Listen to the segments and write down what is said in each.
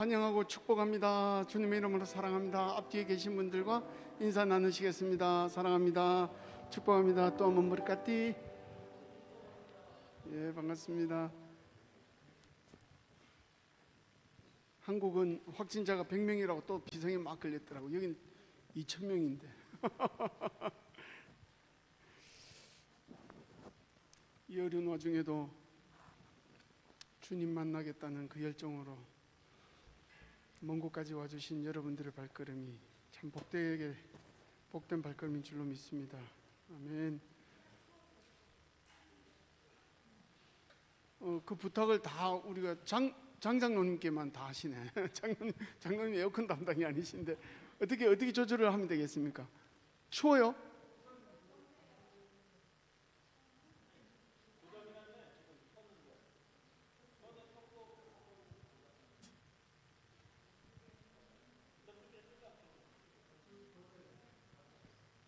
환영하고 축복합니다. 주님의 이름으로 사랑합니다. 앞뒤에 계신 분들과 인사 나누시겠습니다. 사랑합니다. 축복합니다. 또 한번 머리까띠. 예, 반갑습니다. 한국은 확진자가 100명이라고 또 비상이 막 걸렸더라고. 여긴 2,000명인데. 이 어려운 와중에도 주님 만나겠다는 그 열정으로 먼 곳까지 와주신 여러분들의 발걸음이 참 복된 발걸음인 줄로 믿습니다. 아멘. 그 부탁을 다 우리가 장장로님께만 다 하시네. 장로님 에어컨 담당이 아니신데 어떻게 조절을 하면 되겠습니까? 추워요?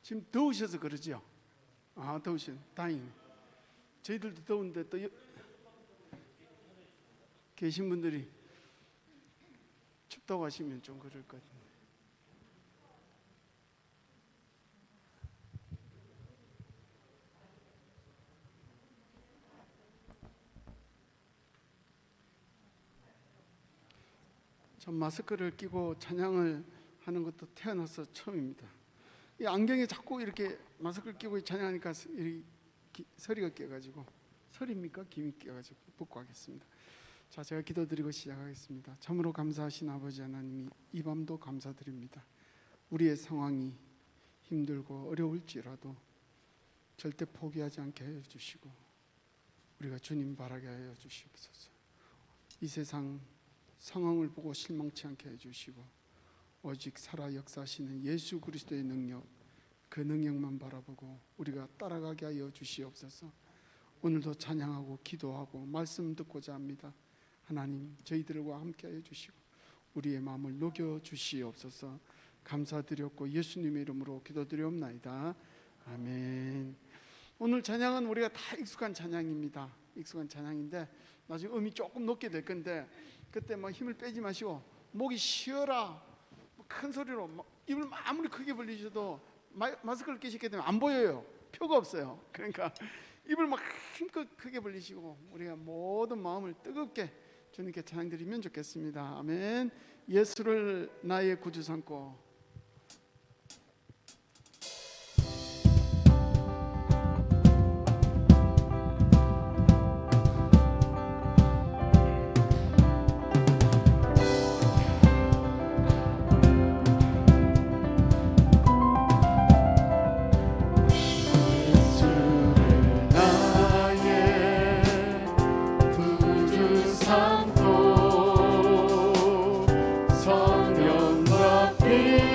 지금 더우셔서 그러죠? 아, 더우셔. 다행이네. 저희들도 더운데 또 계신 분들이 춥다고 하시면 좀 그럴 것 같은데. 전 마스크를 끼고 찬양을 하는 것도 태어나서 처음입니다. 이 안경에 자꾸 이렇게 마스크를 끼고 찬양하니까 서리가 껴가지고, 서리입니까? 김이 껴가지고 벗고 하겠습니다. 자, 제가 기도드리고 시작하겠습니다. 참으로 감사하신 아버지 하나님이 이 밤도 감사드립니다. 우리의 상황이 힘들고 어려울지라도 절대 포기하지 않게 하여 주시고 우리가 주님 바라게 하여 주시옵소서. 이 세상 상황을 보고 실망치 않게 해 주시고 오직 살아 역사하시는 예수 그리스도의 능력, 그 능력만 바라보고 우리가 따라가게 하여 주시옵소서. 오늘도 찬양하고 기도하고 말씀 듣고자 합니다. 하나님, 저희들과 함께 하여 주시고 우리의 마음을 녹여 주시옵소서. 감사드렸고 예수님의 이름으로 기도드리옵나이다. 아멘. 오늘 찬양은 우리가 다 익숙한 찬양입니다. 익숙한 찬양인데 나중에 음이 조금 높게 될 건데 그때 뭐 힘을 빼지 마시고 목이 쉬어라 큰 소리로 입을 아무리 크게 벌리셔도 마스크를 끼시게 되면 안 보여요. 표가 없어요. 그러니까 입을 막 힘껏 크게 벌리시고 우리가 모든 마음을 뜨겁게 주님께 찬양드리면 좋겠습니다. 아멘. 예수를 나의 구주 삼고 성령과 빛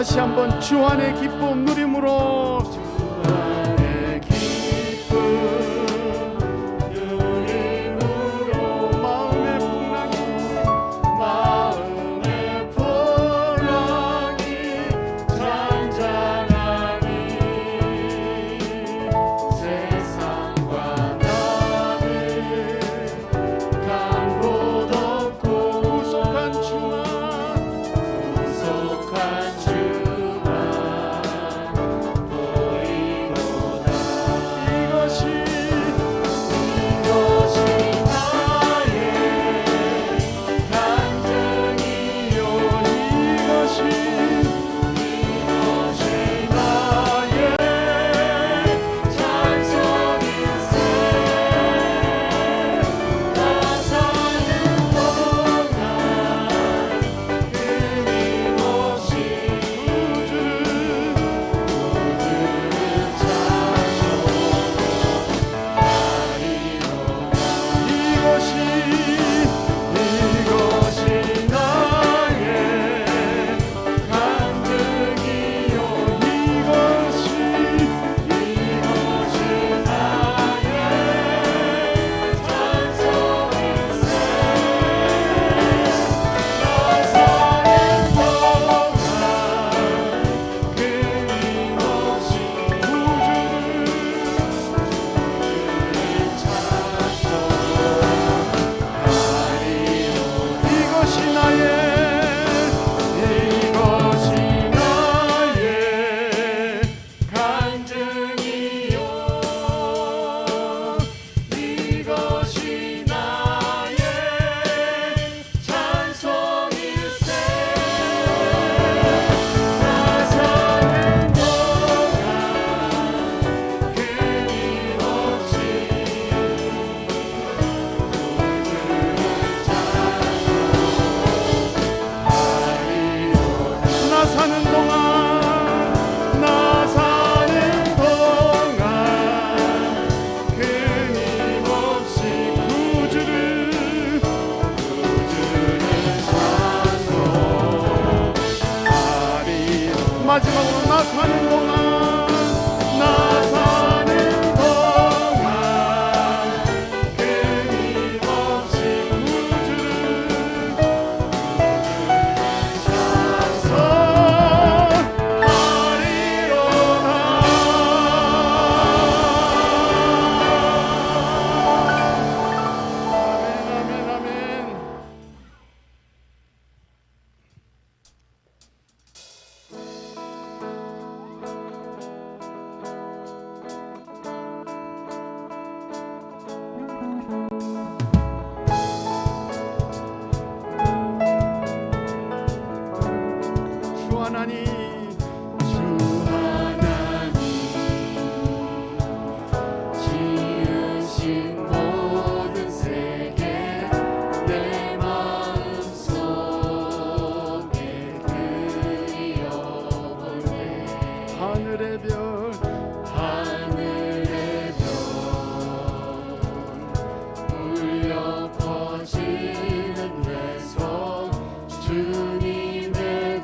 다시 한번 주 안의 기쁨 누림으로 마지막으로 나 사는 동안 나 사는 동안 끊임없이 구주를 찬송하리로다. 아멘, 아멘, 아멘. 주 하나님, 주 하나님 지으신 모든 세계 내 마음속에 그리워보네. 하늘의 별 울려 퍼지는 외성 주님의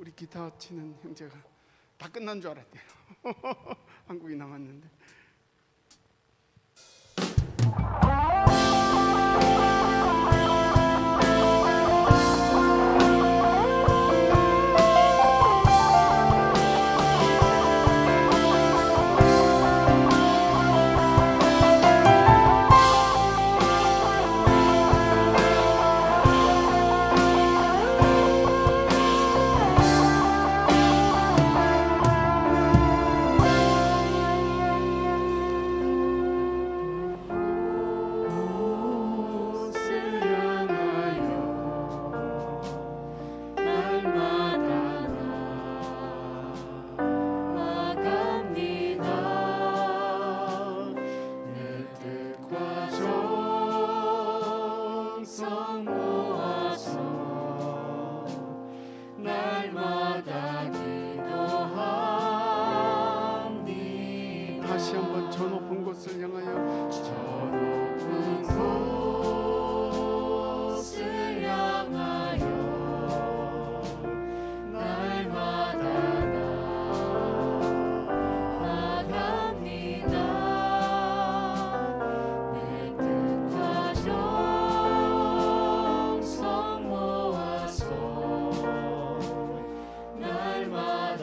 우리 기타 치는 형제가 다 끝난 줄 알았대요. 한국이 남았는데. 다시 한번 저 높은 곳을 향하여, 저 높은 곳을 향하여 날마다 나아갑니다. 내 뜻과 정성 모아서 날마다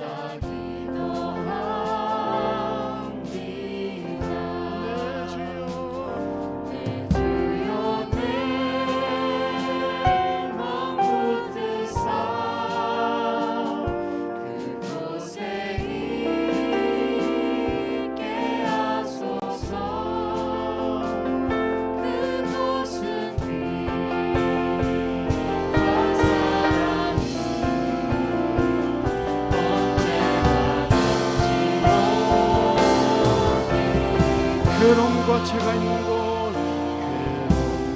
괴로움과 죄가 있는 곳,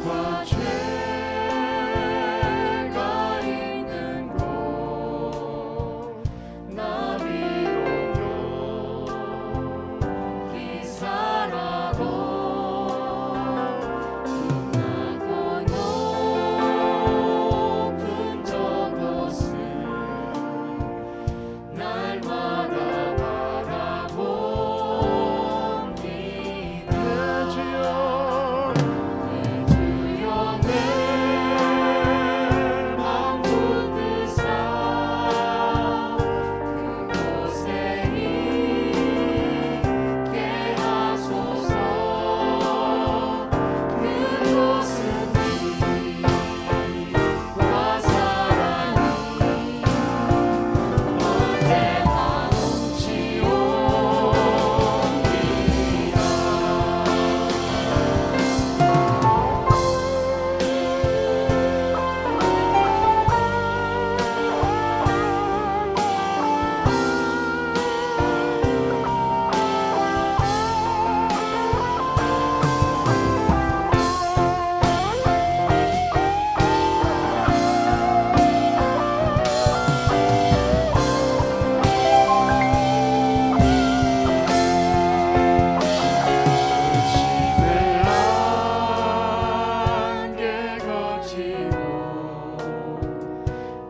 괴로움과 죄가 있는 곳, 나비로며 기사라도 빛나고 높은 저곳을 날마다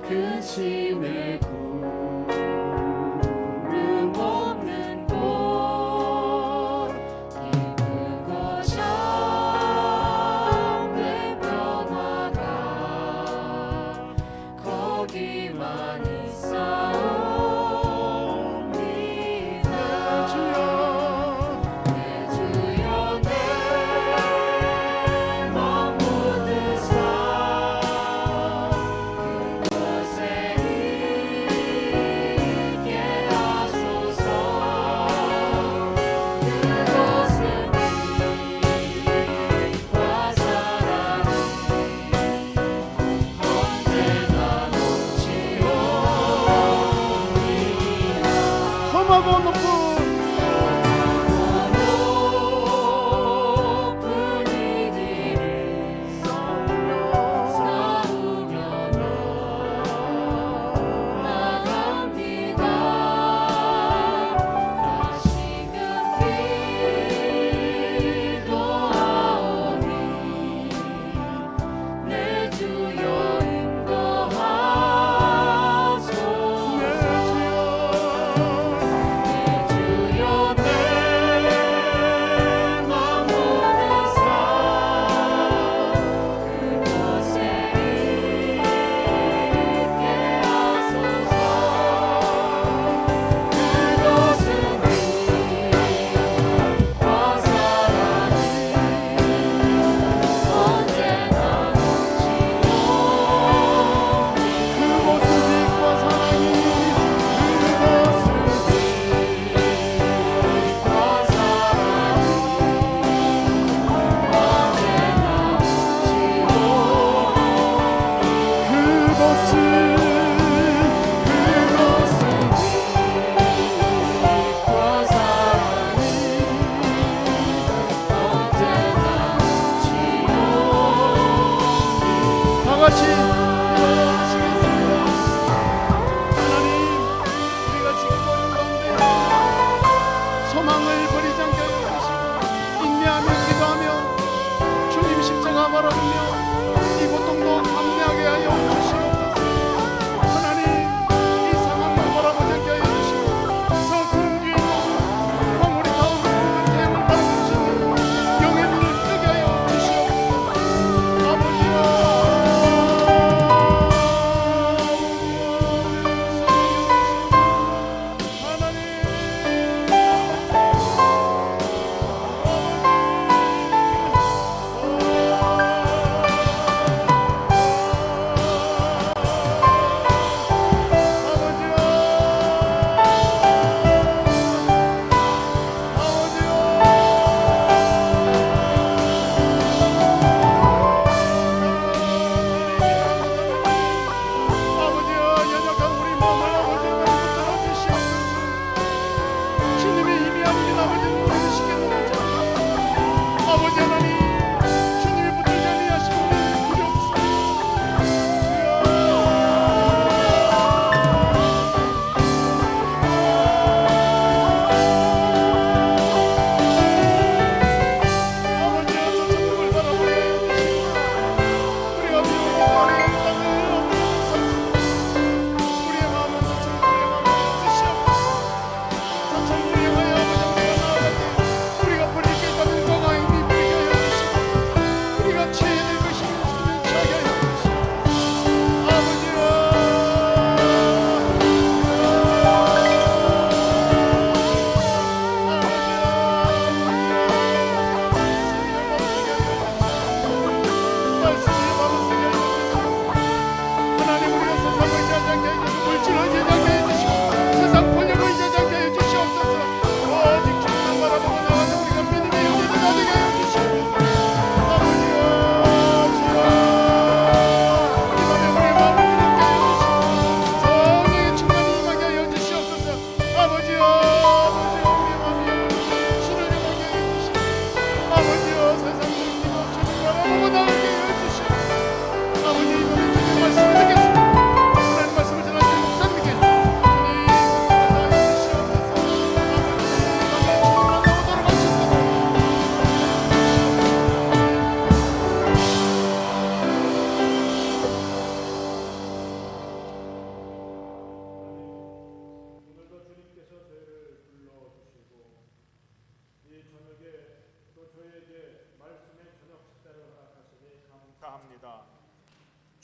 근심의 구름 없는 곳, 깊은 곳 참된 평화가 거기만 있사옵니다. 내 주여 내 맘 묻으사 그곳에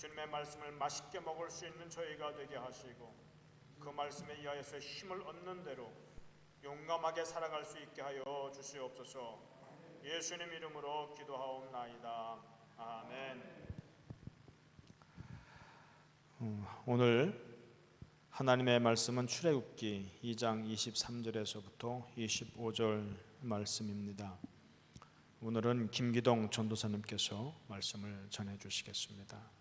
주님의 말씀을 맛있게 먹을 수 있는 저희가 되게 하시고 그 말씀에 의하여서 힘을 얻는 대로 용감하게 살아갈 수 있게 하여 주시옵소서. 예수님 이름으로 기도하옵나이다. 아멘. 오늘 하나님의 말씀은 출애굽기 2장 23절에서부터 25절 말씀입니다. 오늘은 김기동 전도사님께서 말씀을 전해 주시겠습니다.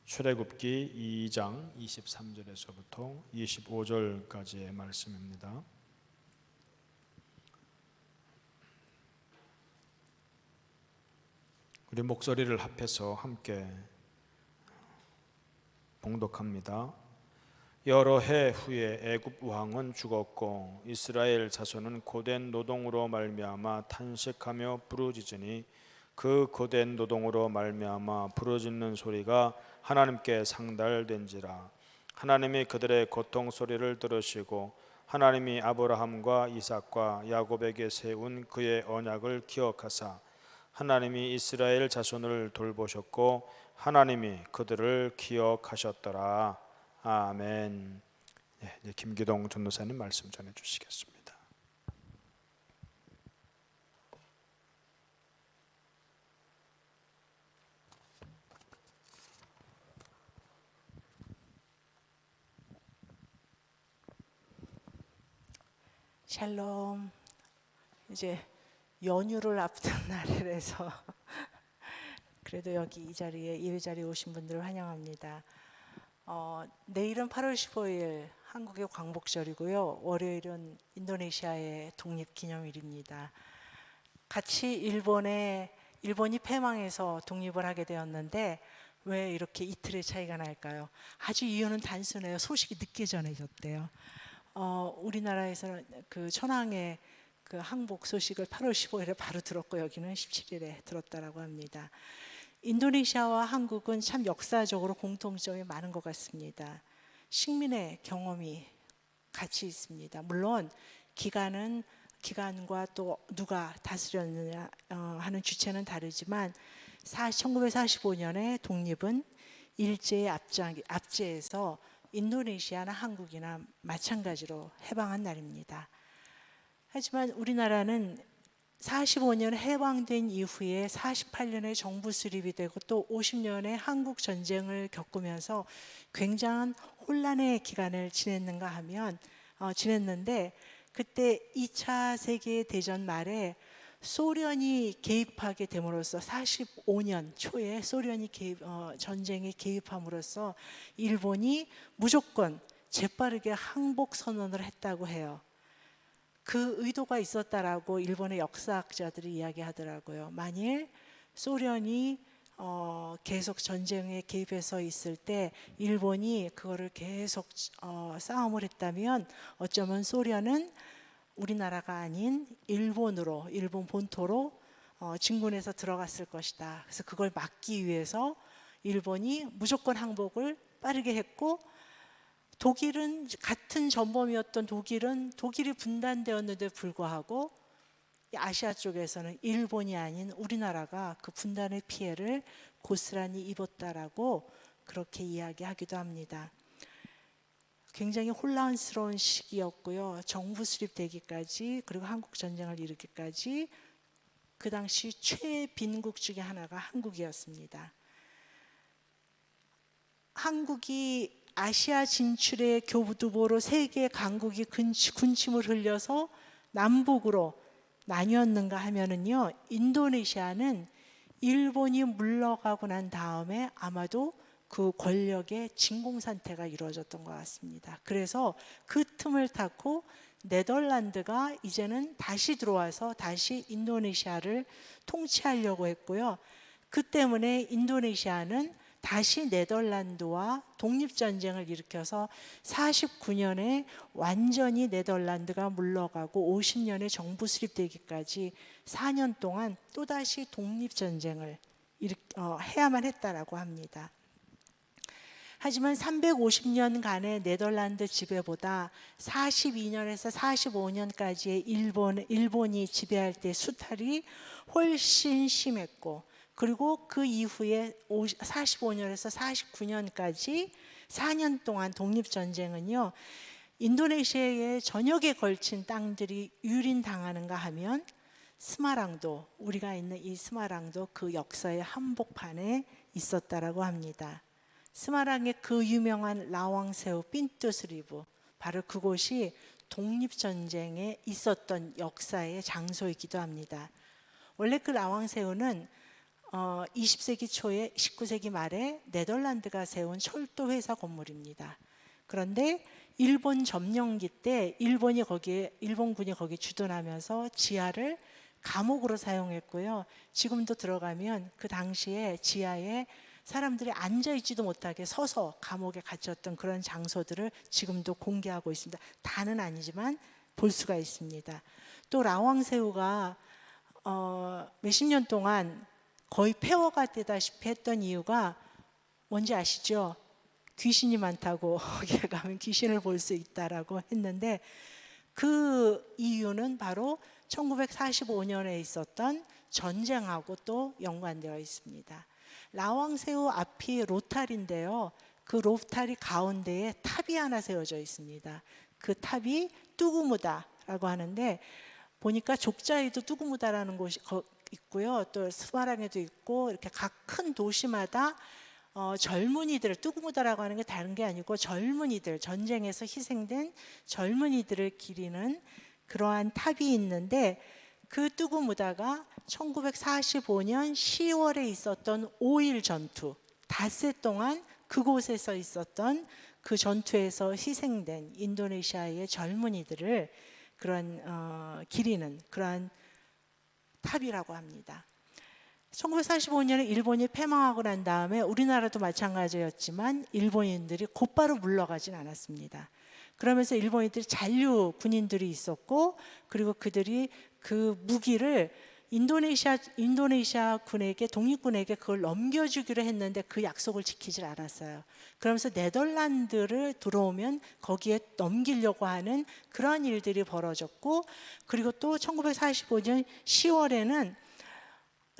출애굽기 2장 23절에서부터 25절까지의 말씀입니다. 우리 목소리를 합해서 함께 봉독합니다. 여러 해 후에 애굽 왕은 죽었고 이스라엘 자손은 고된 노동으로 말미암아 탄식하며 부르짖으니 그 고된 노동으로 말미암아 부르짖는 소리가 하나님께 상달된지라. 하나님이 그들의 고통 소리를 들으시고 하나님이 아브라함과 이삭과 야곱에게 세운 그의 언약을 기억하사 하나님이 이스라엘 자손을 돌보셨고 하나님이 그들을 기억하셨더라. 아멘. 이제 김기동 전도사님 말씀 전해 주시겠습니다. 샬롬. 이제 연휴를 앞둔 날이라서 그래도 여기 이 자리에 예배 자리에 오신 분들을 환영합니다. 내일은 8월 15일 한국의 광복절이고요. 월요일은 인도네시아의 독립기념일입니다. 같이 일본이 패망해서 독립을 하게 되었는데 왜 이렇게 이틀의 차이가 날까요? 아주 이유는 단순해요. 소식이 늦게 전해졌대요. 우리나라에서는 그 천황의 그 항복 소식을 8월 15일에 바로 들었고 여기는 17일에 들었다라고 합니다. 인도네시아와 한국은 참 역사적으로 공통점이 많은 것 같습니다. 식민의 경험이 같이 있습니다. 물론 기간과 또 누가 다스렸느냐 하는 주체는 다르지만 1945년에 독립은 일제의 압제에서 인도네시아나 한국이나 마찬가지로 해방한 날입니다. 하지만 우리나라는 45년 해방된 이후에 48년에 정부 수립이 되고 또 50년의 한국 전쟁을 겪으면서 굉장한 혼란의 기간을 지냈는데 그때 2차 세계대전 말에 소련이 개입하게 됨으로써 45년 초에 소련이 전쟁에 개입함으로써 일본이 무조건 재빠르게 항복 선언을 했다고 해요. 그 의도가 있었다라고 일본의 역사학자들이 이야기하더라고요. 만일 소련이 계속 전쟁에 개입해서 있을 때 일본이 그거를 계속 싸움을 했다면 어쩌면 소련은 우리나라가 아닌 일본 본토로 진군해서 들어갔을 것이다. 그래서 그걸 막기 위해서 일본이 무조건 항복을 빠르게 했고 독일은 같은 전범이었던 독일이 분단되었는데 불구하고 아시아 쪽에서는 일본이 아닌 우리나라가 그 분단의 피해를 고스란히 입었다라고 그렇게 이야기하기도 합니다. 굉장히 혼란스러운 시기였고요. 정부 수립되기까지 그리고 한국 전쟁을 일으키기까지 그 당시 최빈국 중에 하나가 한국이었습니다. 한국이 아시아 진출의 교두보로 세계 강국이 군침을 흘려서 남북으로 나뉘었는가 하면은요, 인도네시아는 일본이 물러가고 난 다음에 아마도 그 권력의 진공 상태가 이루어졌던 것 같습니다. 그래서 그 틈을 타고 네덜란드가 이제는 다시 들어와서 다시 인도네시아를 통치하려고 했고요. 그 때문에 인도네시아는 다시 네덜란드와 독립전쟁을 일으켜서 49년에 완전히 네덜란드가 물러가고 50년에 정부 수립되기까지 4년 동안 또다시 독립전쟁을 해야만 했다라고 합니다. 하지만 350년간의 네덜란드 지배보다 42년에서 45년까지의 일본이 지배할 때 수탈이 훨씬 심했고 그리고 그 이후에 45년에서 49년까지 4년 동안 독립전쟁은요, 인도네시아의 전역에 걸친 땅들이 유린당하는가 하면 스마랑도, 우리가 있는 이 스마랑도 그 역사의 한복판에 있었다라고 합니다. 스마랑의 그 유명한 라왕세우 핀투스리브, 바로 그곳이 독립전쟁에 있었던 역사의 장소이기도 합니다. 원래 그 라왕세우는 20세기 초에 19세기 말에 네덜란드가 세운 철도 회사 건물입니다. 그런데 일본 점령기 때 일본군이 거기에 주둔하면서 지하를 감옥으로 사용했고요. 지금도 들어가면 그 당시에 지하에 사람들이 앉아있지도 못하게 서서 감옥에 갇혔던 그런 장소들을 지금도 공개하고 있습니다. 다는 아니지만 볼 수가 있습니다. 또 라왕새우가 몇십 년 동안 거의 폐허가 되다시피 했던 이유가 뭔지 아시죠? 귀신이 많다고 거기에 가면 귀신을 볼 수 있다라고 했는데, 그 이유는 바로 1945년에 있었던 전쟁하고 또 연관되어 있습니다. 라왕새우 앞이 로타리인데요. 그 로타리 가운데에 탑이 하나 세워져 있습니다. 그 탑이 뚜구무다라고 하는데, 보니까 족자에도 뚜구무다라는 곳이 있고요. 또 스마랑에도 있고, 이렇게 각 큰 도시마다 젊은이들, 뚜구무다라고 하는 게 다른 게 아니고 젊은이들, 전쟁에서 희생된 젊은이들을 기리는 그러한 탑이 있는데, 그 뚜구무다가 1945년 10월에 있었던 5.1 전투, 닷새 동안 그곳에서 있었던 그 전투에서 희생된 인도네시아의 젊은이들을 그런 기리는 그러한 탑이라고 합니다. 1945년에 일본이 패망하고 난 다음에 우리나라도 마찬가지였지만 일본인들이 곧바로 물러가진 않았습니다. 그러면서 일본인들이 잔류 군인들이 있었고, 그리고 그들이 그 무기를 인도네시아 군에게, 독립군에게 그걸 넘겨주기로 했는데 그 약속을 지키질 않았어요. 그러면서 네덜란드를 들어오면 거기에 넘기려고 하는 그런 일들이 벌어졌고, 그리고 또 1945년 10월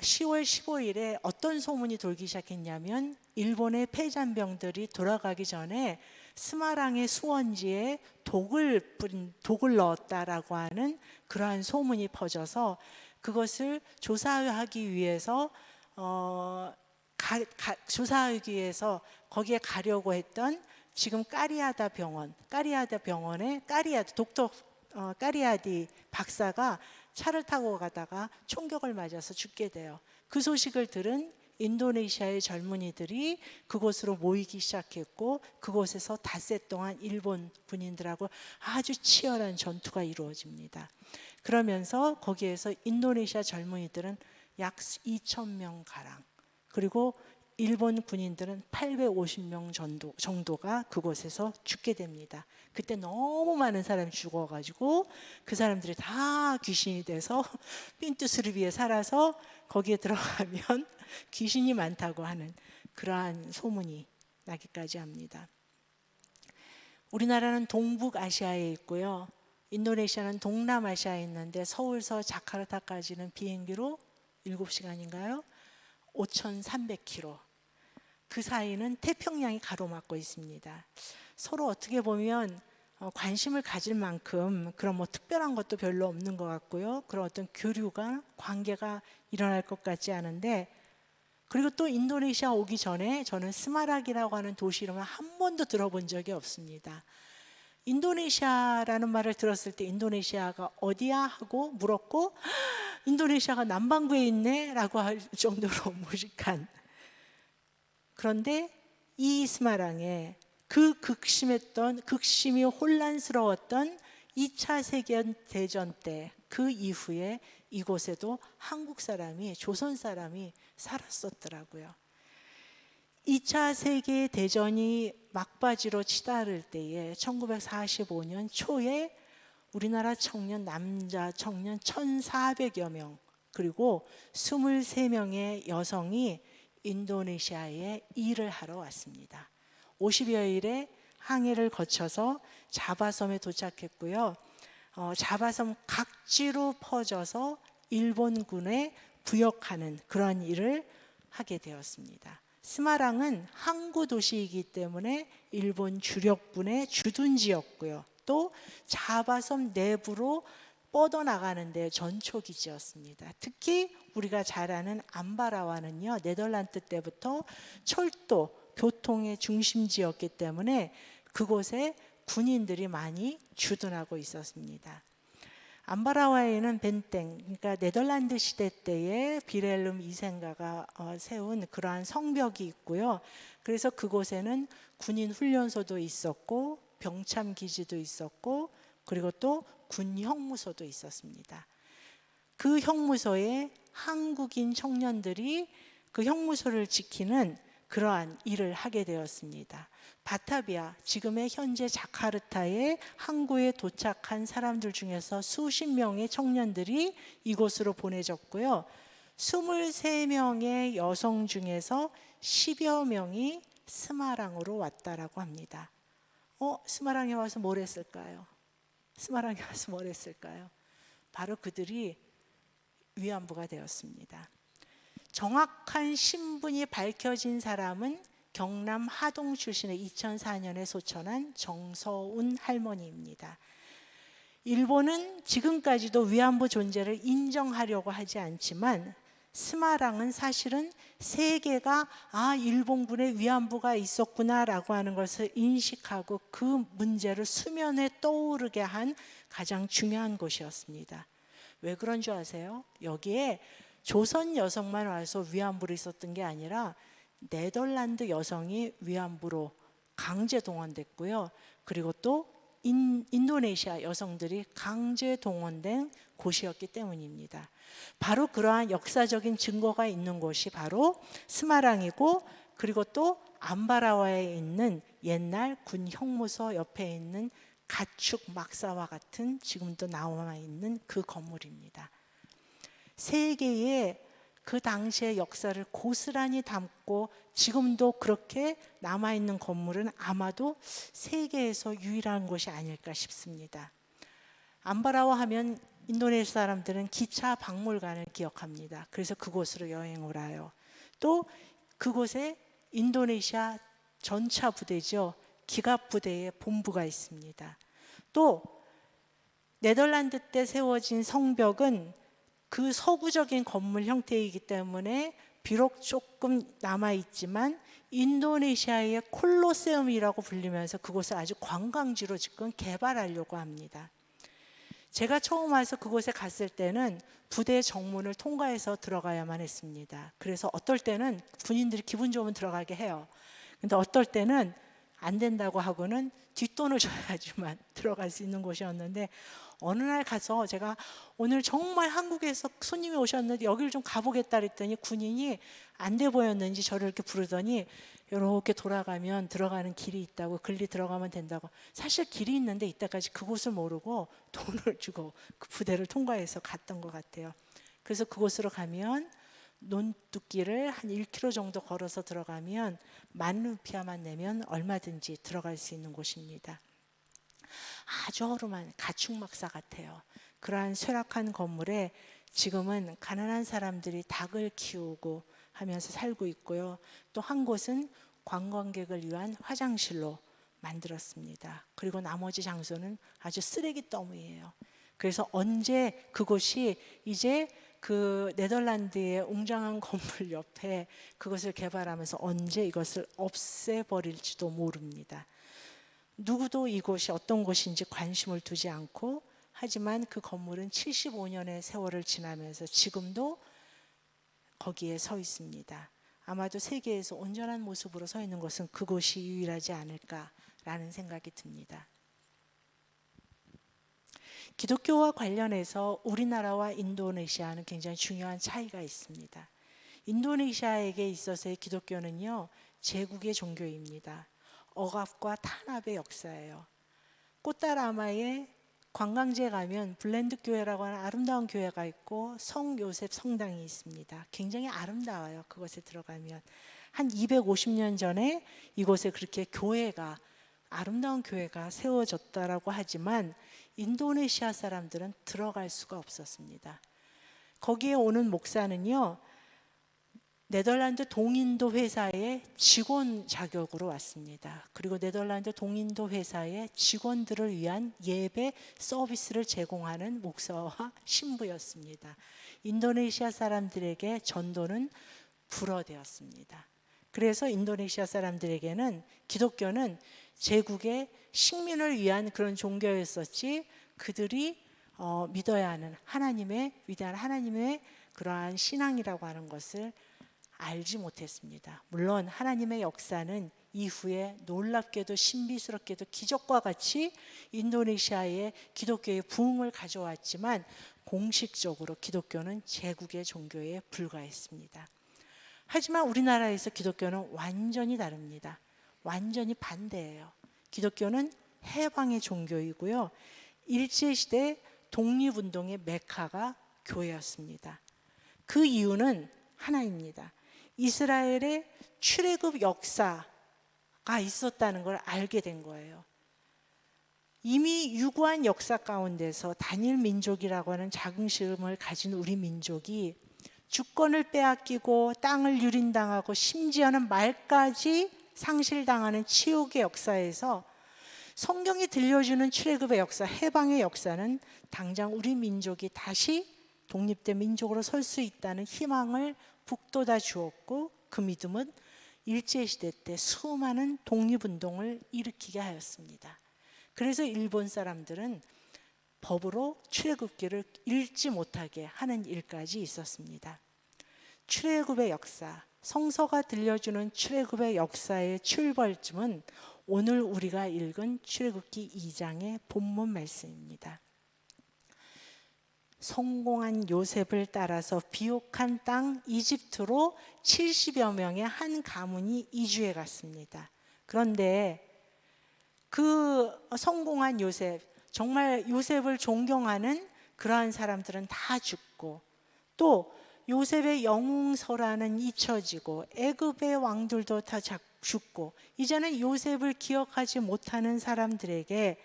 15일에 어떤 소문이 돌기 시작했냐면, 일본의 패잔병들이 돌아가기 전에 스마랑의 수원지에 독을 넣었다라고 하는 그러한 소문이 퍼져서 그것을 조사하기 위해서 거기에 가려고 했던, 지금 까리아다 병원의 독터 까리아디 박사가 차를 타고 가다가 총격을 맞아서 죽게 돼요. 그 소식을 들은 인도네시아의 젊은이들이 그곳으로 모이기 시작했고, 그곳에서 닷새 동안 일본 군인들하고 아주 치열한 전투가 이루어집니다. 그러면서 거기에서 인도네시아 젊은이들은 약 2,000명 가량, 그리고 일본 군인들은 850명 정도가 그곳에서 죽게 됩니다. 그때 너무 많은 사람이 죽어가지고 그 사람들이 다 귀신이 돼서 핀투스리비에 살아서 거기에 들어가면 귀신이 많다고 하는 그러한 소문이 나기까지 합니다. 우리나라는 동북아시아에 있고요. 인도네시아는 동남아시아에 있는데, 서울서 자카르타까지는 비행기로 7시간인가요? 5,300km. 그 사이는 태평양이 가로막고 있습니다. 서로 어떻게 보면 관심을 가질 만큼 그런 특별한 것도 별로 없는 것 같고요. 그런 어떤 관계가 일어날 것 같지 않은데, 그리고 또 인도네시아 오기 전에 저는 스마락이라고 하는 도시 이름을 한 번도 들어본 적이 없습니다. 인도네시아라는 말을 들었을 때 인도네시아가 어디야? 하고 물었고, 인도네시아가 남반구에 있네? 라고 할 정도로 무식한. 그런데 이 스마랑에 그 극심히 혼란스러웠던 2차 세계대전 때, 그 이후에 이곳에도 한국 사람이, 조선 사람이 살았었더라고요. 2차 세계대전이 막바지로 치달을 때에 1945년 초에 우리나라 남자 청년 1,400여 명, 그리고 23명의 여성이 인도네시아에 일을 하러 왔습니다. 50여일의 항해를 거쳐서 자바섬에 도착했고요. 자바섬 각지로 퍼져서 일본군에 부역하는 그런 일을 하게 되었습니다. 스마랑은 항구 도시이기 때문에 일본 주력군의 주둔지였고요. 또 자바섬 내부로 뻗어나가는 데 전초기지였습니다. 특히 우리가 잘 아는 암바라와는요, 네덜란드 때부터 철도, 교통의 중심지였기 때문에 그곳에 군인들이 많이 주둔하고 있었습니다. 암바라와에는 벤땡, 그러니까 네덜란드 시대 때에 비렐름 2세가 세운 그러한 성벽이 있고요. 그래서 그곳에는 군인 훈련소도 있었고 병참 기지도 있었고 그리고 또 군 형무소도 있었습니다. 그 형무소에 한국인 청년들이 그 형무소를 지키는 그러한 일을 하게 되었습니다. 바타비아, 지금의 현재 자카르타에 항구에 도착한 사람들 중에서 수십 명의 청년들이 이곳으로 보내졌고요. 23명의 여성 중에서 10여 명이 스마랑으로 왔다라고 합니다. 스마랑에 와서 뭘 했을까요? 스마랑에 와서 뭘 했을까요? 바로 그들이 위안부가 되었습니다. 정확한 신분이 밝혀진 사람은 경남 하동 출신의 2004년에 소천한 정서운 할머니입니다. 일본은 지금까지도 위안부 존재를 인정하려고 하지 않지만 스마랑은 사실은 세계가 일본군의 위안부가 있었구나라고 하는 것을 인식하고 그 문제를 수면에 떠오르게 한 가장 중요한 곳이었습니다. 왜 그런 줄 아세요? 여기에 조선 여성만 와서 위안부로 있었던 게 아니라 네덜란드 여성이 위안부로 강제 동원됐고요. 그리고 또 인도네시아 여성들이 강제 동원된 곳이었기 때문입니다. 바로 그러한 역사적인 증거가 있는 곳이 바로 스마랑이고 그리고 또 암바라와에 있는 옛날 군 형무소 옆에 있는 가축 막사와 같은 지금도 남아 있는 그 건물입니다. 세계의 그 당시의 역사를 고스란히 담고 지금도 그렇게 남아있는 건물은 아마도 세계에서 유일한 곳이 아닐까 싶습니다. 암바라와 하면 인도네시아 사람들은 기차 박물관을 기억합니다. 그래서 그곳으로 여행을 와요. 또 그곳에 인도네시아 전차 부대죠. 기갑 부대의 본부가 있습니다. 또 네덜란드 때 세워진 성벽은 그 서구적인 건물 형태이기 때문에 비록 조금 남아있지만 인도네시아의 콜로세움이라고 불리면서 그곳을 아주 관광지로 지금 개발하려고 합니다. 제가 처음 와서 그곳에 갔을 때는 부대 정문을 통과해서 들어가야만 했습니다. 그래서 어떨 때는 군인들이 기분 좋으면 들어가게 해요. 근데 어떨 때는 안 된다고 하고는 뒷돈을 줘야지만 들어갈 수 있는 곳이었는데 어느 날 가서 제가 오늘 정말 한국에서 손님이 오셨는데 여기를 좀 가보겠다 그랬더니 군인이 안 돼 보였는지 저를 이렇게 부르더니 이렇게 돌아가면 들어가는 길이 있다고, 글리 들어가면 된다고. 사실 길이 있는데 이때까지 그곳을 모르고 돈을 주고 그 부대를 통과해서 갔던 것 같아요. 그래서 그곳으로 가면 논두길을 한 1km 정도 걸어서 들어가면 10,000루피아만 내면 얼마든지 들어갈 수 있는 곳입니다. 아주 허름한 가축막사 같아요. 그러한 쇠락한 건물에 지금은 가난한 사람들이 닭을 키우고 하면서 살고 있고요. 또 한 곳은 관광객을 위한 화장실로 만들었습니다. 그리고 나머지 장소는 아주 쓰레기 더미예요. 그래서 언제 그곳이 이제 그 네덜란드의 웅장한 건물 옆에 그것을 개발하면서 언제 이것을 없애버릴지도 모릅니다. 누구도 이곳이 어떤 곳인지 관심을 두지 않고, 하지만 그 건물은 75년의 세월을 지나면서 지금도 거기에 서 있습니다. 아마도 세계에서 온전한 모습으로 서 있는 것은 그곳이 유일하지 않을까라는 생각이 듭니다. 기독교와 관련해서 우리나라와 인도네시아는 굉장히 중요한 차이가 있습니다. 인도네시아에게 있어서의 기독교는요, 제국의 종교입니다. 억압과 탄압의 역사예요. 꽃다라마에 관광지에 가면 블렌드 교회라고 하는 아름다운 교회가 있고 성 요셉 성당이 있습니다. 굉장히 아름다워요. 그곳에 들어가면 한 250년 전에 이곳에 그렇게 교회가, 아름다운 교회가 세워졌다라고 하지만 인도네시아 사람들은 들어갈 수가 없었습니다. 거기에 오는 목사는요, 네덜란드 동인도 회사의 직원 자격으로 왔습니다. 그리고 네덜란드 동인도 회사의 직원들을 위한 예배 서비스를 제공하는 목사와 신부였습니다. 인도네시아 사람들에게 전도는 불어되었습니다. 그래서 인도네시아 사람들에게는 기독교는 제국의 식민을 위한 그런 종교였었지, 그들이 믿어야 하는 하나님의 위대한 하나님의 그러한 신앙이라고 하는 것을 알지 못했습니다. 물론 하나님의 역사는 이후에 놀랍게도 신비스럽게도 기적과 같이 인도네시아의 기독교의 부흥을 가져왔지만 공식적으로 기독교는 제국의 종교에 불과했습니다. 하지만 우리나라에서 기독교는 완전히 다릅니다. 완전히 반대예요. 기독교는 해방의 종교이고요. 일제시대 독립운동의 메카가 교회였습니다. 그 이유는 하나입니다. 이스라엘의 출애굽 역사가 있었다는 걸 알게 된 거예요. 이미 유구한 역사 가운데서 단일 민족이라고 하는 자긍심을 가진 우리 민족이 주권을 빼앗기고 땅을 유린당하고 심지어는 말까지 상실당하는 치욕의 역사에서 성경이 들려주는 출애굽의 역사, 해방의 역사는 당장 우리 민족이 다시 독립된 민족으로 설 수 있다는 희망을 북돋아 주었고, 그 믿음은 일제시대 때 수많은 독립운동을 일으키게 하였습니다. 그래서 일본 사람들은 법으로 출애굽기를 읽지 못하게 하는 일까지 있었습니다. 출애굽의 역사, 성서가 들려주는 출애굽의 역사의 출발점은 오늘 우리가 읽은 출애굽기 2장의 본문 말씀입니다. 성공한 요셉을 따라서 비옥한 땅 이집트로 70여 명의 한 가문이 이주해 갔습니다. 그런데 그 성공한 요셉, 정말 요셉을 존경하는 그러한 사람들은 다 죽고, 또 요셉의 영웅서라는 잊혀지고 애굽의 왕들도 다 죽고, 이제는 요셉을 기억하지 못하는 사람들에게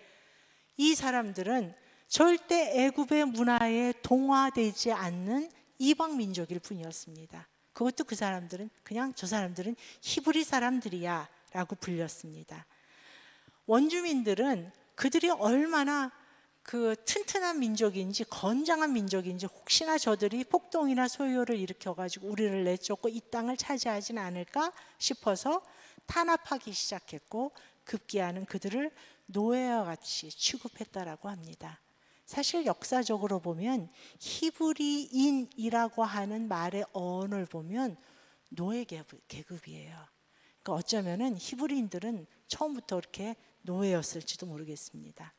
이 사람들은 절대 애굽의 문화에 동화되지 않는 이방 민족일 뿐이었습니다. 그것도 그 사람들은 그냥 저 사람들은 히브리 사람들이야 라고 불렸습니다. 원주민들은 그들이 얼마나 그 튼튼한 민족인지 건장한 민족인지, 혹시나 저들이 폭동이나 소요를 일으켜가지고 우리를 내쫓고 이 땅을 차지하진 않을까 싶어서 탄압하기 시작했고, 급기야는 그들을 노예와 같이 취급했다라고 합니다. 사실 역사적으로 보면 히브리인이라고 하는 말의 어원을 보면 노예 계급이에요. 그러니까 어쩌면은 히브리인들은 처음부터 이렇게 노예였을지도 모르겠습니다.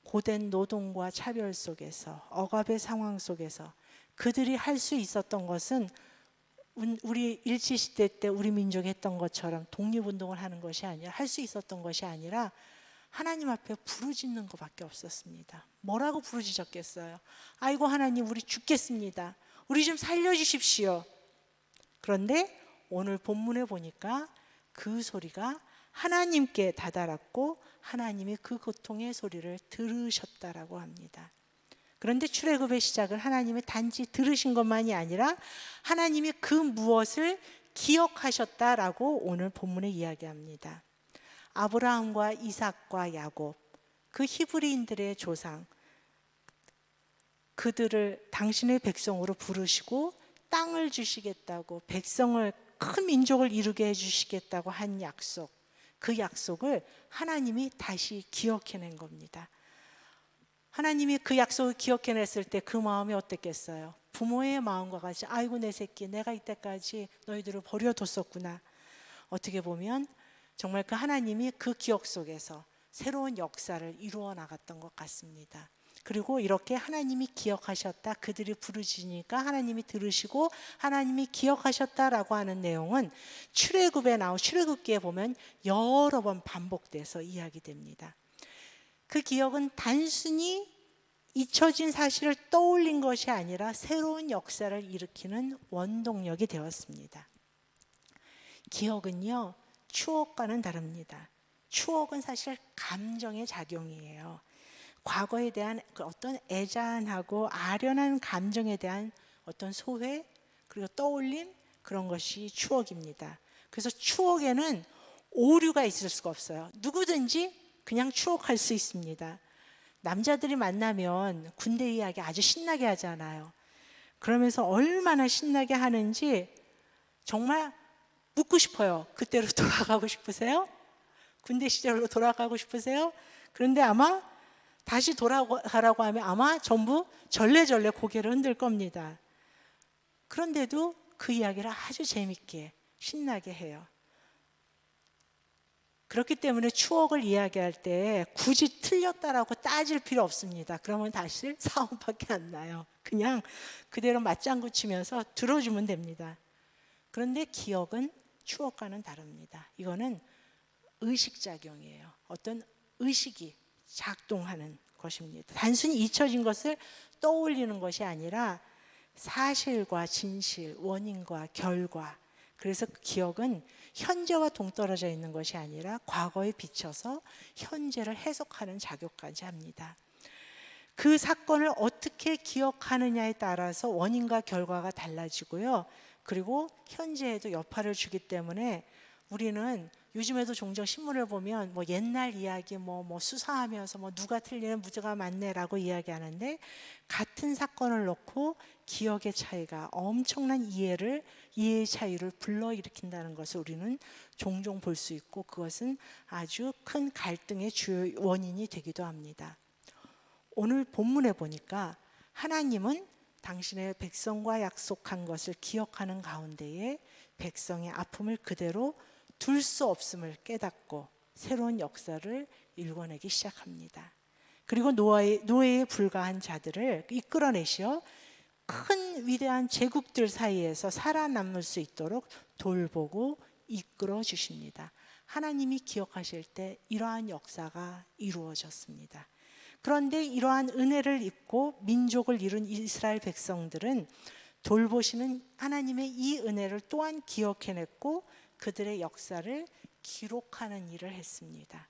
고된 노동과 차별 속에서, 억압의 상황 속에서 그들이 할 수 있었던 것은 우리 일제시대 때 우리 민족이 했던 것처럼 독립운동을 하는 것이 아니라, 할 수 있었던 것이 아니라 하나님 앞에 부르짖는 것밖에 없었습니다. 뭐라고 부르짖었겠어요? 아이고 하나님, 우리 죽겠습니다. 우리 좀 살려주십시오. 그런데 오늘 본문에 보니까 그 소리가 하나님께 다다랐고 하나님이 그 고통의 소리를 들으셨다라고 합니다. 그런데 출애굽의 시작은 하나님이 단지 들으신 것만이 아니라 하나님이 그 무엇을 기억하셨다라고 오늘 본문에 이야기합니다. 아브라함과 이삭과 야곱, 그 히브리인들의 조상, 그들을 당신의 백성으로 부르시고 땅을 주시겠다고, 백성을 큰 민족을 이루게 해주시겠다고 한 약속, 그 약속을 하나님이 다시 기억해낸 겁니다. 하나님이 그 약속을 기억해냈을 때 그 마음이 어땠겠어요? 부모의 마음과 같이, 아이고 내 새끼, 내가 이때까지 너희들을 버려뒀었구나. 어떻게 보면 정말 그 하나님이 그 기억 속에서 새로운 역사를 이루어 나갔던 것 같습니다. 그리고 이렇게 하나님이 기억하셨다, 그들이 부르짖으니까 하나님이 들으시고 하나님이 기억하셨다라고 하는 내용은 출애굽기에 보면 여러 번 반복돼서 이야기됩니다. 그 기억은 단순히 잊혀진 사실을 떠올린 것이 아니라 새로운 역사를 일으키는 원동력이 되었습니다. 기억은요, 추억과는 다릅니다. 추억은 사실 감정의 작용이에요. 과거에 대한 그 어떤 애잔하고 아련한 감정에 대한 어떤 소회, 그리고 떠올림, 그런 것이 추억입니다. 그래서 추억에는 오류가 있을 수가 없어요. 누구든지 그냥 추억할 수 있습니다. 남자들이 만나면 군대 이야기 아주 신나게 하잖아요. 그러면서 얼마나 신나게 하는지 정말 묻고 싶어요. 그때로 돌아가고 싶으세요? 군대 시절로 돌아가고 싶으세요? 그런데 아마 다시 돌아가라고 하면 아마 전부 절레절레 고개를 흔들 겁니다. 그런데도 그 이야기를 아주 재밌게 신나게 해요. 그렇기 때문에 추억을 이야기할 때 굳이 틀렸다라고 따질 필요 없습니다. 그러면 다시 싸움밖에 안 나요. 그냥 그대로 맞장구 치면서 들어주면 됩니다. 그런데 기억은 추억과는 다릅니다. 이거는 의식작용이에요. 어떤 의식이 작동하는 것입니다. 단순히 잊혀진 것을 떠올리는 것이 아니라 사실과 진실, 원인과 결과. 그래서 그 기억은 현재와 동떨어져 있는 것이 아니라 과거에 비춰서 현재를 해석하는 작용까지 합니다. 그 사건을 어떻게 기억하느냐에 따라서 원인과 결과가 달라지고요. 그리고 현재에도 여파를 주기 때문에 우리는 요즘에도 종종 신문을 보면 뭐 옛날 이야기 뭐 수사하면서 뭐 누가 틀리는 무죄가 많네라고 이야기하는데, 같은 사건을 놓고 기억의 차이가 엄청난 이해의 차이를 불러일으킨다는 것을 우리는 종종 볼 수 있고, 그것은 아주 큰 갈등의 주요 원인이 되기도 합니다. 오늘 본문에 보니까 하나님은 당신의 백성과 약속한 것을 기억하는 가운데에 백성의 아픔을 그대로 둘 수 없음을 깨닫고 새로운 역사를 일궈내기 시작합니다. 그리고 노예에 불과한 자들을 이끌어내시어 큰 위대한 제국들 사이에서 살아남을 수 있도록 돌보고 이끌어 주십니다. 하나님이 기억하실 때 이러한 역사가 이루어졌습니다. 그런데 이러한 은혜를 입고 민족을 이룬 이스라엘 백성들은 돌보시는 하나님의 이 은혜를 또한 기억해냈고 그들의 역사를 기록하는 일을 했습니다.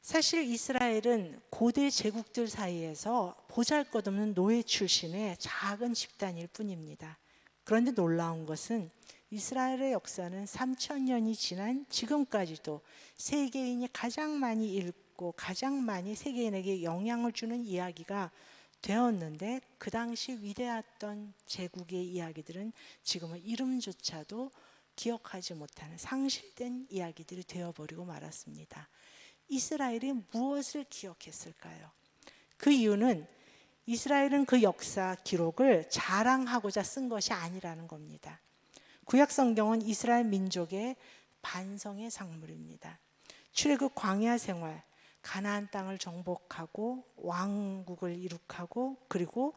사실 이스라엘은 고대 제국들 사이에서 보잘것없는 노예 출신의 작은 집단일 뿐입니다. 그런데 놀라운 것은 이스라엘의 역사는 3,000년이 지난 지금까지도 세계인이 가장 많이 읽고 가장 많이 세계인에게 영향을 주는 이야기가 되었는데, 그 당시 위대했던 제국의 이야기들은 지금은 이름조차도 기억하지 못하는 상실된 이야기들이 되어버리고 말았습니다. 이스라엘이 무엇을 기억했을까요? 그 이유는 이스라엘은 그 역사 기록을 자랑하고자 쓴 것이 아니라는 겁니다. 구약 성경은 이스라엘 민족의 반성의 상물입니다. 출애굽 광야 생활, 가나안 땅을 정복하고 왕국을 이룩하고, 그리고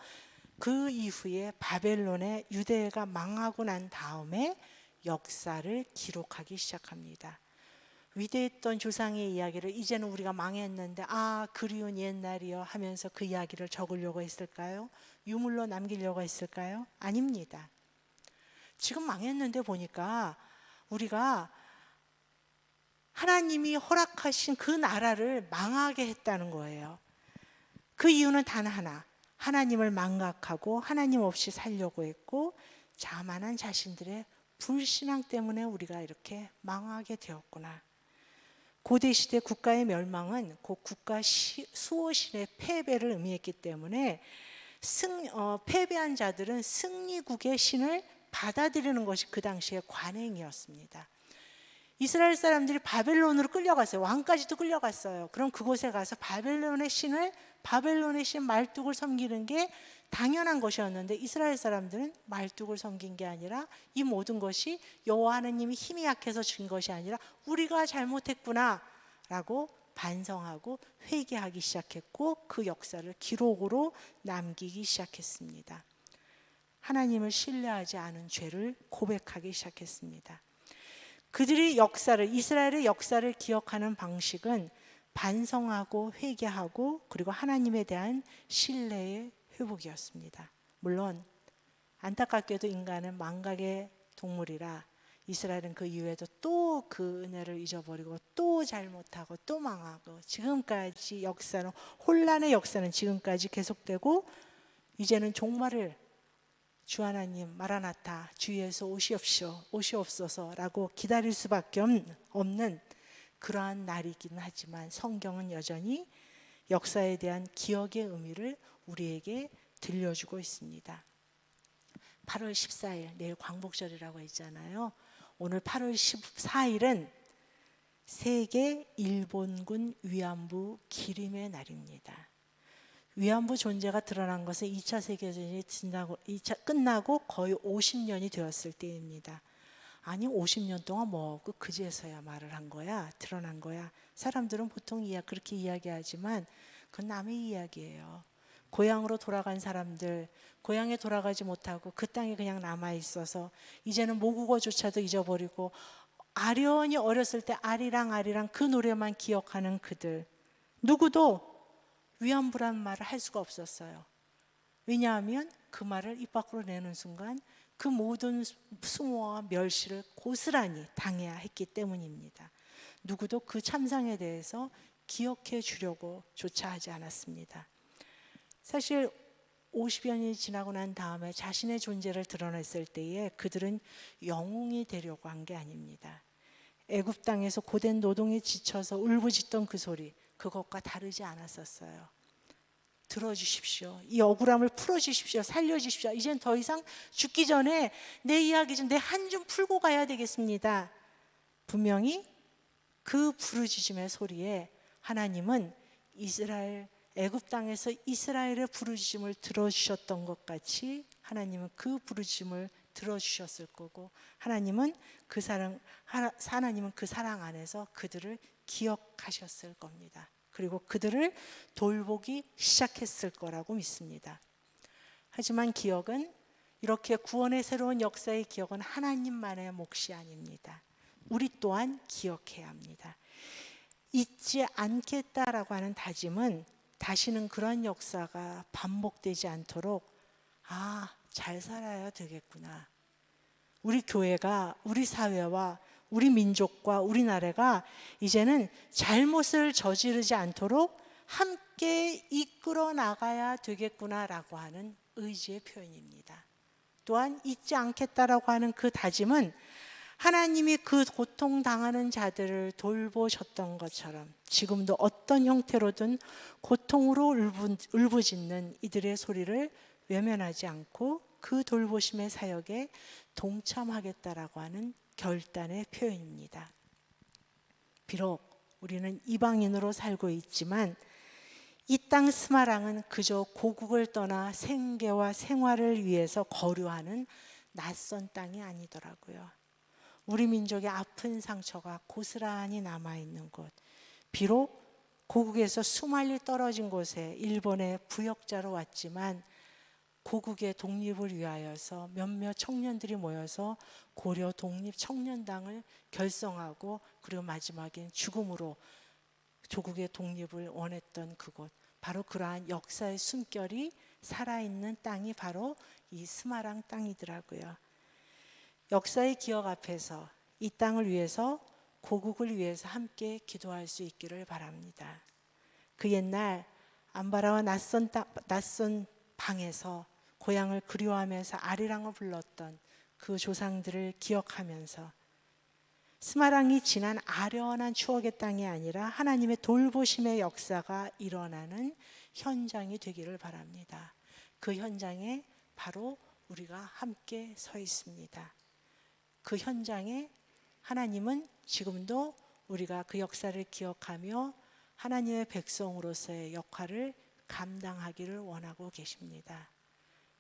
그 이후에 바벨론의 유대가 망하고 난 다음에 역사를 기록하기 시작합니다. 위대했던 조상의 이야기를 이제는 우리가 망했는데 그리운 옛날이요 하면서 그 이야기를 적으려고 했을까요? 유물로 남기려고 했을까요? 아닙니다. 지금 망했는데 보니까 우리가 하나님이 허락하신 그 나라를 망하게 했다는 거예요. 그 이유는 단 하나, 하나님을 망각하고 하나님 없이 살려고 했고 자만한 자신들의 불신앙 때문에 우리가 이렇게 망하게 되었구나. 고대시대 국가의 멸망은 그 국가 수호신의 패배를 의미했기 때문에 패배한 자들은 승리국의 신을 받아들이는 것이 그 당시의 관행이었습니다. 이스라엘 사람들이 바벨론으로 끌려갔어요. 왕까지도 끌려갔어요. 그럼 그곳에 가서 바벨론의 신 말뚝을 섬기는 게 당연한 것이었는데, 이스라엘 사람들은 말뚝을 섬긴 게 아니라 이 모든 것이 여호와 하나님이 힘이 약해서 준 것이 아니라 우리가 잘못했구나 라고 반성하고 회개하기 시작했고, 그 역사를 기록으로 남기기 시작했습니다. 하나님을 신뢰하지 않은 죄를 고백하기 시작했습니다. 그들이 이스라엘의 역사를 기억하는 방식은 반성하고 회개하고 그리고 하나님에 대한 신뢰의 회복이었습니다. 물론 안타깝게도 인간은 망각의 동물이라 이스라엘은 그 이후에도 또 그 은혜를 잊어버리고 또 잘못하고 또 망하고, 지금까지 혼란의 역사는 지금까지 계속되고, 이제는 종말을 주 하나님 마라나타 주 예수 오시옵소서라고 기다릴 수밖에 없는 그러한 날이긴 하지만 성경은 여전히 역사에 대한 기억의 의미를 우리에게 들려주고 있습니다. 8월 14일 내일 광복절이라고 했잖아요. 오늘 8월 14일은 세계 일본군 위안부 기림의 날입니다. 위안부 존재가 드러난 것은 2차 세계대전이 끝나고 거의 50년이 되었을 때입니다. 아니 50년 동안 뭐하고 그제서야 말을 한 거야, 드러난 거야. 사람들은 보통 그렇게 이야기하지만 그건 남의 이야기예요. 고향으로 돌아간 사람들, 고향에 돌아가지 못하고 그 땅에 그냥 남아있어서 이제는 모국어조차도 잊어버리고 아련히 어렸을 때 아리랑 그 노래만 기억하는 그들, 누구도 위안부란 말을 할 수가 없었어요. 왜냐하면 그 말을 입 밖으로 내는 순간 그 모든 수모와 멸시를 고스란히 당해야 했기 때문입니다. 누구도 그 참상에 대해서 기억해 주려고 조차 하지 않았습니다. 사실 50여 년이 지나고 난 다음에 자신의 존재를 드러냈을 때에 그들은 영웅이 되려고 한 게 아닙니다. 애굽 땅에서 고된 노동에 지쳐서 울부짖던 그 소리, 그것과 다르지 않았었어요. 들어주십시오. 이 억울함을 풀어주십시오. 살려주십시오. 이젠 더 이상 죽기 전에 내 이야기 좀, 내 한 좀 풀고 가야 되겠습니다. 분명히 그 부르짖음의 소리에 하나님은 애굽 땅에서 이스라엘의 부르짖음을 들어주셨던 것 같이 하나님은 그 부르짖음을 들어주셨을 거고, 하나님은 그 사랑 안에서 그들을 기억하셨을 겁니다. 그리고 그들을 돌보기 시작했을 거라고 믿습니다. 하지만 기억은, 이렇게 구원의 새로운 역사의 기억은 하나님만의 몫이 아닙니다. 우리 또한 기억해야 합니다. 잊지 않겠다라고 하는 다짐은 다시는 그런 역사가 반복되지 않도록 잘 살아야 되겠구나. 우리 교회가, 우리 사회와 우리 민족과 우리나라가 이제는 잘못을 저지르지 않도록 함께 이끌어 나가야 되겠구나라고 하는 의지의 표현입니다. 또한 잊지 않겠다라고 하는 그 다짐은 하나님이 그 고통당하는 자들을 돌보셨던 것처럼 지금도 어떤 형태로든 고통으로 울부짖는 이들의 소리를 외면하지 않고 그 돌보심의 사역에 동참하겠다라고 하는 결단의 표현입니다. 비록 우리는 이방인으로 살고 있지만 이 땅 스마랑은 그저 고국을 떠나 생계와 생활을 위해서 거류하는 낯선 땅이 아니더라고요. 우리 민족의 아픈 상처가 고스란히 남아있는 곳, 비록 고국에서 수만리 떨어진 곳에 일본의 부역자로 왔지만 고국의 독립을 위하여서 몇몇 청년들이 모여서 고려 독립청년당을 결성하고, 그리고 마지막엔 죽음으로 조국의 독립을 원했던 그곳, 바로 그러한 역사의 숨결이 살아있는 땅이 바로 이 스마랑 땅이더라고요. 역사의 기억 앞에서 이 땅을 위해서, 고국을 위해서 함께 기도할 수 있기를 바랍니다. 그 옛날 안바라와 낯선 방에서 고향을 그리워하면서 아리랑을 불렀던 그 조상들을 기억하면서 스마랑이 지난 아련한 추억의 땅이 아니라 하나님의 돌보심의 역사가 일어나는 현장이 되기를 바랍니다. 그 현장에 바로 우리가 함께 서 있습니다. 그 현장에 하나님은 지금도 우리가 그 역사를 기억하며 하나님의 백성으로서의 역할을 감당하기를 원하고 계십니다.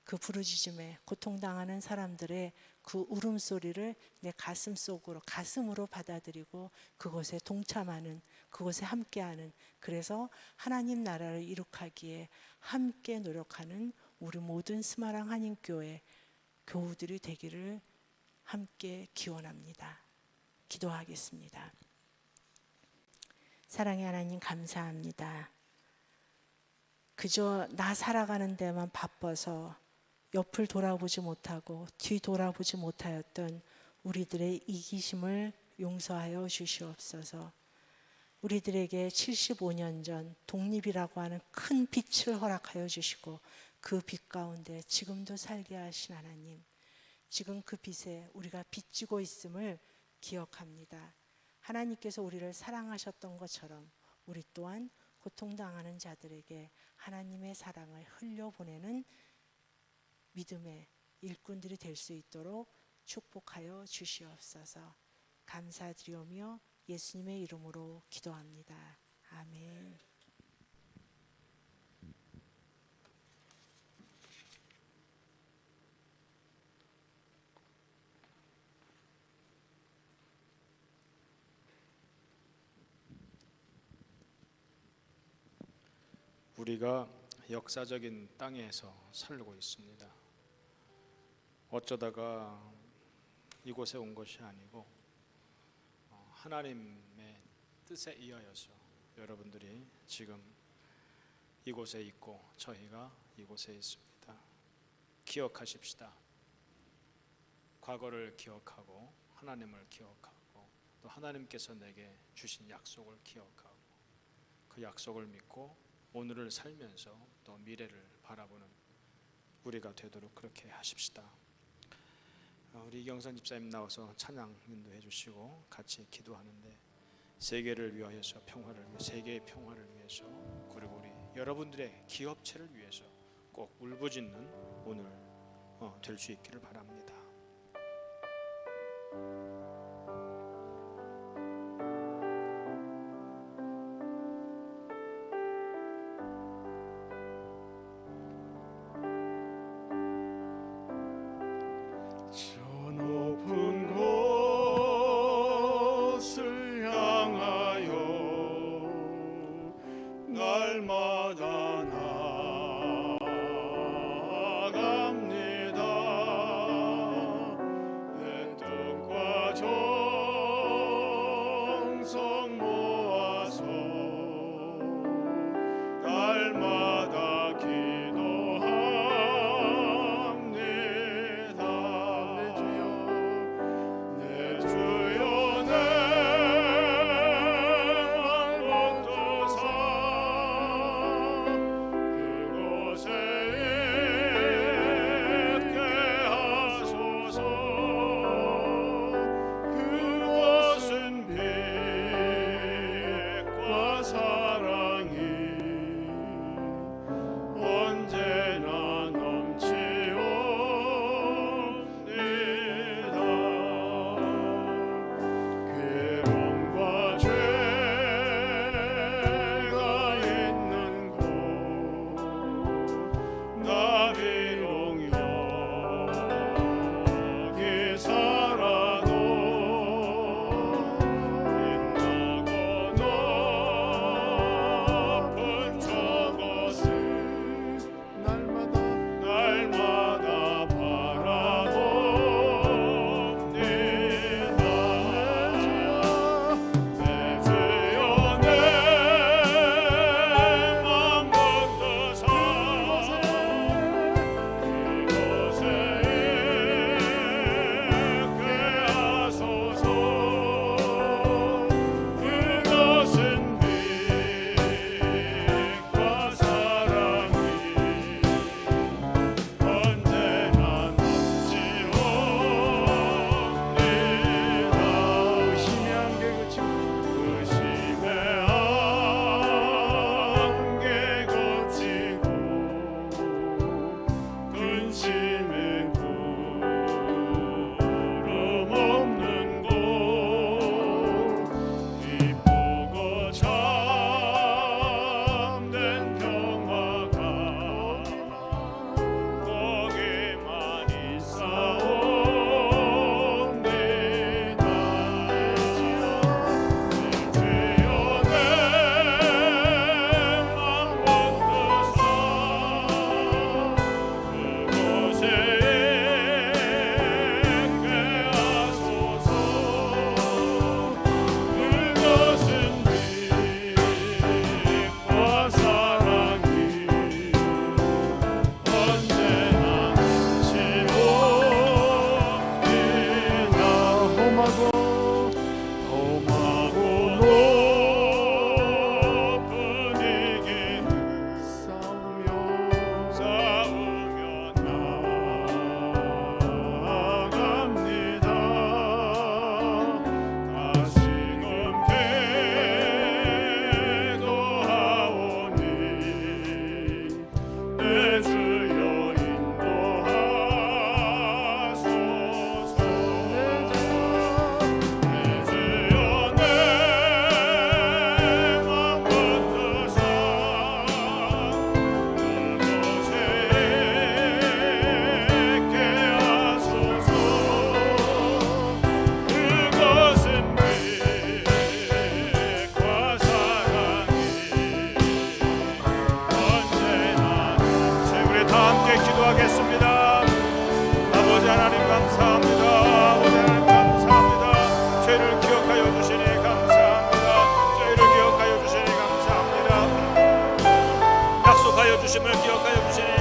그 부르짖음에 고통당하는 사람들의 그 울음소리를 내 가슴으로 받아들이고 그곳에 동참하는, 그곳에 함께하는, 그래서 하나님 나라를 이룩하기에 함께 노력하는 우리 모든 스마랑 한인교회 교우들이 되기를 함께 기원합니다. 기도하겠습니다. 사랑의 하나님, 감사합니다. 그저 나 살아가는 데만 바빠서 옆을 돌아보지 못하고 뒤 돌아보지 못하였던 우리들의 이기심을 용서하여 주시옵소서. 우리들에게 75년 전 독립이라고 하는 큰 빛을 허락하여 주시고 그 빛 가운데 지금도 살게 하신 하나님, 지금 그 빛에 우리가 비치고 있음을 기억합니다. 하나님께서 우리를 사랑하셨던 것처럼 우리 또한 고통당하는 자들에게 하나님의 사랑을 흘려보내는 믿음의 일꾼들이 될 수 있도록 축복하여 주시옵소서. 감사드리오며 예수님의 이름으로 기도합니다. 아멘. 우리가 역사적인 땅에서 살고 있습니다. 어쩌다가 이곳에 온 것이 아니고 하나님의 뜻에 의하여서 여러분들이 지금 이곳에 있고 저희가 이곳에 있습니다. 기억하십시다. 과거를 기억하고 하나님을 기억하고 또 하나님께서 내게 주신 약속을 기억하고 그 약속을 믿고 오늘을 살면서 또 미래를 바라보는 우리가 되도록 그렇게 하십시다. 우리 이경선 집사님 나와서 찬양 인도해 주시고 같이 기도하는데 세계를 위하여서 평화를 위해 세계의 평화를 위해서 그리고 우리 여러분들의 기업체를 위해서 꼭 울부짖는 오늘 될 수 있기를 바랍니다. 기억하여 주시니